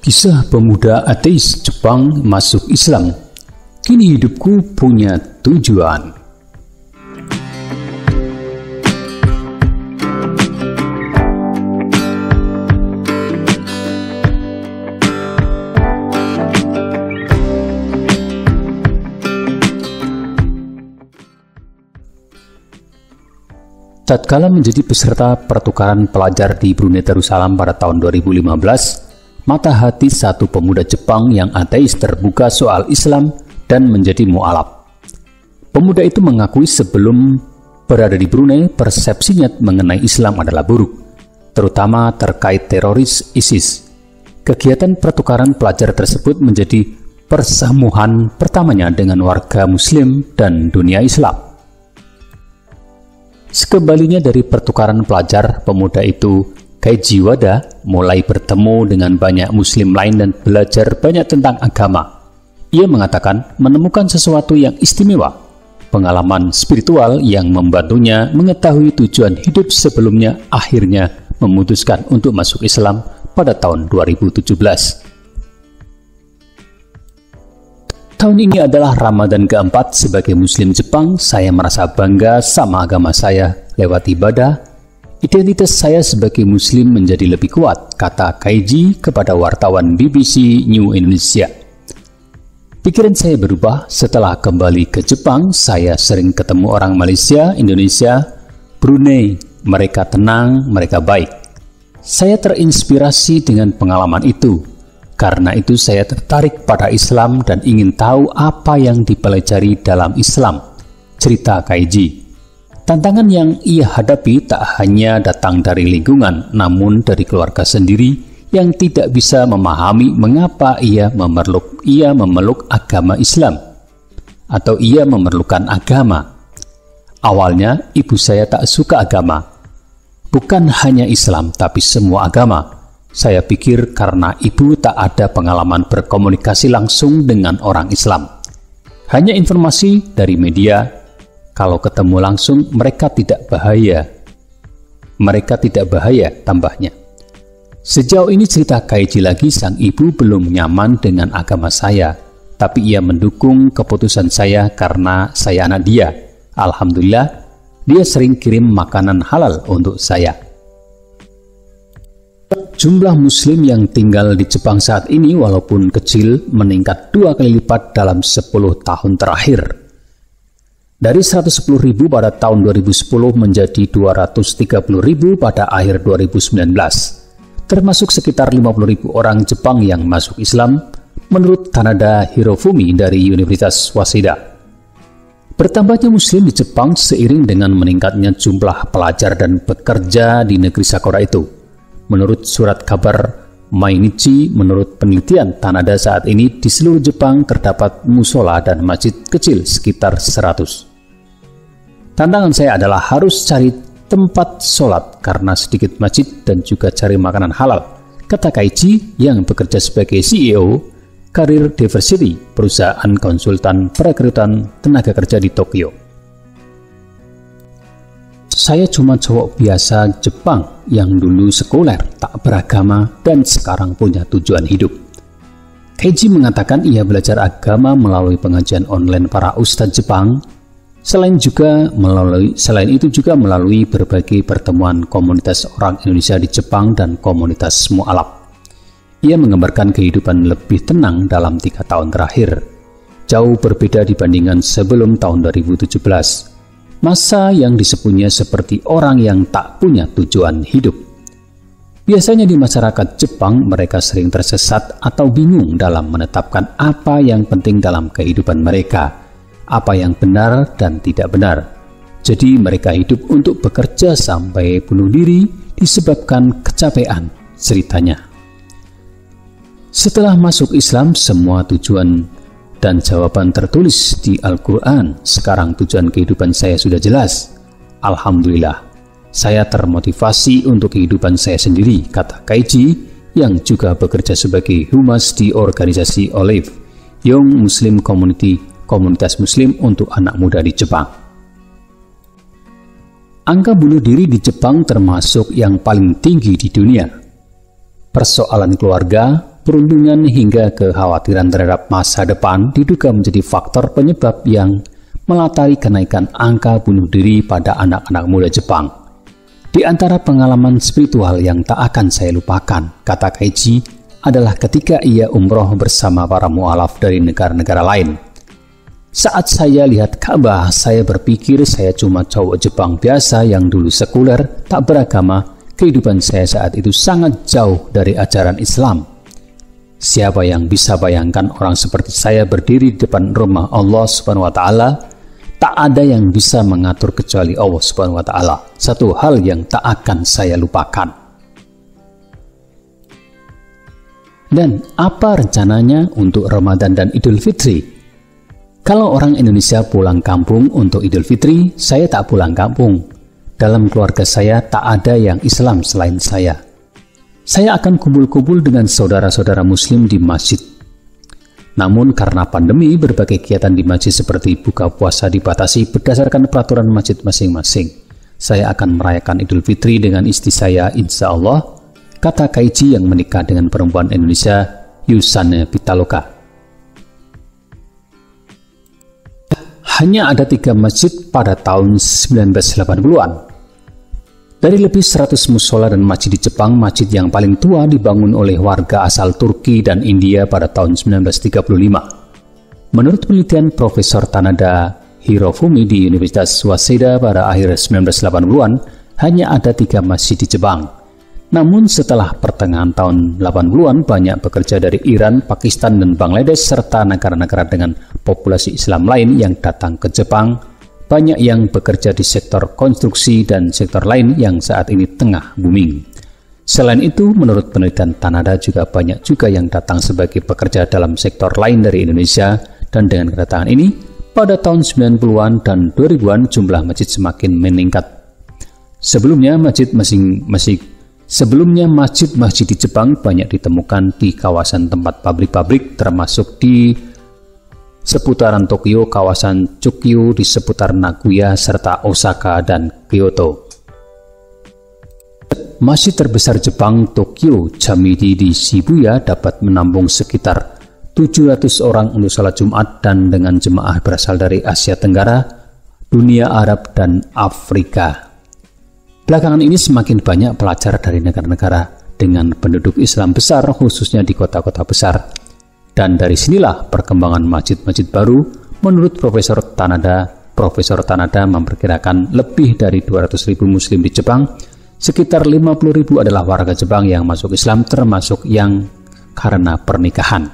Kisah pemuda ateis Jepang masuk Islam. Kini hidupku punya tujuan. Tatkala menjadi peserta pertukaran pelajar di Brunei Darussalam pada tahun 2015, mata hati satu pemuda Jepang yang ateis terbuka soal Islam dan menjadi mu'alaf. Pemuda itu mengakui sebelum berada di Brunei, persepsinya mengenai Islam adalah buruk, terutama terkait teroris ISIS. Kegiatan pertukaran pelajar tersebut menjadi persamuhan pertamanya dengan warga Muslim dan dunia Islam. Sekembalinya dari pertukaran pelajar, pemuda itu, Keiji Wada, mulai bertemu dengan banyak Muslim lain dan belajar banyak tentang agama. Ia mengatakan menemukan sesuatu yang istimewa, pengalaman spiritual yang membantunya mengetahui tujuan hidup sebelumnya, akhirnya memutuskan untuk masuk Islam pada tahun 2017. Tahun ini adalah Ramadan keempat sebagai Muslim Jepang. Saya merasa bangga sama agama saya lewat ibadah. Identitas saya sebagai Muslim menjadi lebih kuat, kata Keiji kepada wartawan BBC New Indonesia. Pikiran saya berubah setelah kembali ke Jepang. Saya sering ketemu orang Malaysia, Indonesia, Brunei. Mereka tenang, mereka baik. Saya terinspirasi dengan pengalaman itu. Karena itu saya tertarik pada Islam dan ingin tahu apa yang dipelajari dalam Islam, cerita Keiji. Tantangan yang ia hadapi tak hanya datang dari lingkungan, namun dari keluarga sendiri yang tidak bisa memahami mengapa ia memeluk agama Islam atau ia memerlukan agama. Awalnya ibu saya tak suka agama, bukan hanya Islam tapi semua agama. Saya pikir karena ibu tak ada pengalaman berkomunikasi langsung dengan orang Islam. Hanya informasi dari media, kalau ketemu langsung mereka tidak bahaya. Mereka tidak bahaya, tambahnya. Sejauh ini cerita Keiji lagi, sang ibu belum nyaman dengan agama saya, tapi ia mendukung keputusan saya karena saya anak dia. Alhamdulillah, dia sering kirim makanan halal untuk saya. Jumlah Muslim yang tinggal di Jepang saat ini walaupun kecil meningkat 2 kali lipat dalam 10 tahun terakhir. Dari 110.000 pada tahun 2010 menjadi 230.000 pada akhir 2019, termasuk sekitar 50.000 orang Jepang yang masuk Islam, menurut Tanada Hirofumi dari Universitas Waseda. Bertambahnya Muslim di Jepang seiring dengan meningkatnya jumlah pelajar dan pekerja di negeri Sakura itu. Menurut surat kabar Mainichi, menurut penelitian Tanada saat ini di seluruh Jepang terdapat musola dan masjid kecil sekitar 100. Tantangan saya adalah harus cari tempat sholat karena sedikit masjid dan juga cari makanan halal, kata Keiji yang bekerja sebagai CEO Career Diversity, perusahaan konsultan perekrutan tenaga kerja di Tokyo. Saya cuma cowok biasa Jepang yang dulu sekuler, tak beragama, dan sekarang punya tujuan hidup. Keiji mengatakan ia belajar agama melalui pengajian online para ustadz Jepang, selain itu juga melalui berbagai pertemuan komunitas orang Indonesia di Jepang dan komunitas mu'alaf. Ia menggambarkan kehidupan lebih tenang dalam 3 tahun terakhir, jauh berbeda dibandingkan sebelum tahun 2017. Masa yang disebutnya seperti orang yang tak punya tujuan hidup. Biasanya di masyarakat Jepang mereka sering tersesat atau bingung dalam menetapkan apa yang penting dalam kehidupan mereka, apa yang benar dan tidak benar. Jadi mereka hidup untuk bekerja sampai bunuh diri disebabkan kecapean, ceritanya. Setelah masuk Islam, semua tujuan dan jawaban tertulis di Al-Quran. Sekarang tujuan kehidupan saya sudah jelas. Alhamdulillah, saya termotivasi untuk kehidupan saya sendiri, kata Keiji yang juga bekerja sebagai humas di organisasi Olive, Young Muslim Community, komunitas muslim untuk anak muda di Jepang. Angka bunuh diri di Jepang termasuk yang paling tinggi di dunia. Persoalan keluarga, perundungan hingga kekhawatiran terhadap masa depan diduga menjadi faktor penyebab yang melatari kenaikan angka bunuh diri pada anak-anak muda Jepang. Di antara pengalaman spiritual yang tak akan saya lupakan, kata Keiichi, adalah ketika ia umroh bersama para mu'alaf dari negara-negara lain. Saat saya lihat Ka'bah, saya berpikir saya cuma cowok Jepang biasa yang dulu sekuler, tak beragama. Kehidupan saya saat itu sangat jauh dari ajaran Islam. Siapa yang bisa bayangkan orang seperti saya berdiri di depan rumah Allah Subhanahu wa Ta'ala? Tak ada yang bisa mengatur kecuali Allah Subhanahu wa Ta'ala. Satu hal yang tak akan saya lupakan. Dan apa rencananya untuk Ramadan dan Idul Fitri? Kalau orang Indonesia pulang kampung untuk Idul Fitri, saya tak pulang kampung. Dalam keluarga saya tak ada yang Islam selain saya. Saya akan kumpul-kumpul dengan saudara-saudara Muslim di masjid. Namun karena pandemi, berbagai kegiatan di masjid seperti buka puasa dibatasi berdasarkan peraturan masjid masing-masing. Saya akan merayakan Idul Fitri dengan istri saya, insya Allah, kata Keiichi yang menikah dengan perempuan Indonesia, Yusane Pitaloka. Hanya ada 3 masjid pada tahun 1980-an. Dari lebih 100 musola dan masjid di Jepang, masjid yang paling tua dibangun oleh warga asal Turki dan India pada tahun 1935. Menurut penelitian Profesor Tanada Hirofumi di Universitas Waseda pada akhir 1980-an, hanya ada 3 masjid di Jepang. Namun setelah pertengahan tahun 80-an, banyak pekerja dari Iran, Pakistan, dan Bangladesh, serta negara-negara dengan populasi Islam lain yang datang ke Jepang. Banyak yang bekerja di sektor konstruksi dan sektor lain yang saat ini tengah booming. Selain itu, menurut penelitian Tanada juga banyak juga yang datang sebagai pekerja dalam sektor lain dari Indonesia, dan dengan kedatangan ini, pada tahun 90-an dan 2000-an jumlah masjid semakin meningkat. Sebelumnya masjid-masjid di Jepang banyak ditemukan di kawasan tempat pabrik-pabrik, termasuk di seputaran Tokyo, kawasan Chukyu, di seputar Nagoya, serta Osaka dan Kyoto. Masjid terbesar Jepang, Tokyo Chamidi di Shibuya, dapat menampung sekitar 700 orang untuk salat Jumat, dan dengan jemaah berasal dari Asia Tenggara, dunia Arab, dan Afrika. Belakangan ini semakin banyak pelajar dari negara-negara dengan penduduk Islam besar, khususnya di kota-kota besar. Dan dari sinilah perkembangan masjid-masjid baru. Menurut Profesor Tanada memperkirakan lebih dari 200.000 Muslim di Jepang. Sekitar 50.000 adalah warga Jepang yang masuk Islam, termasuk yang karena pernikahan.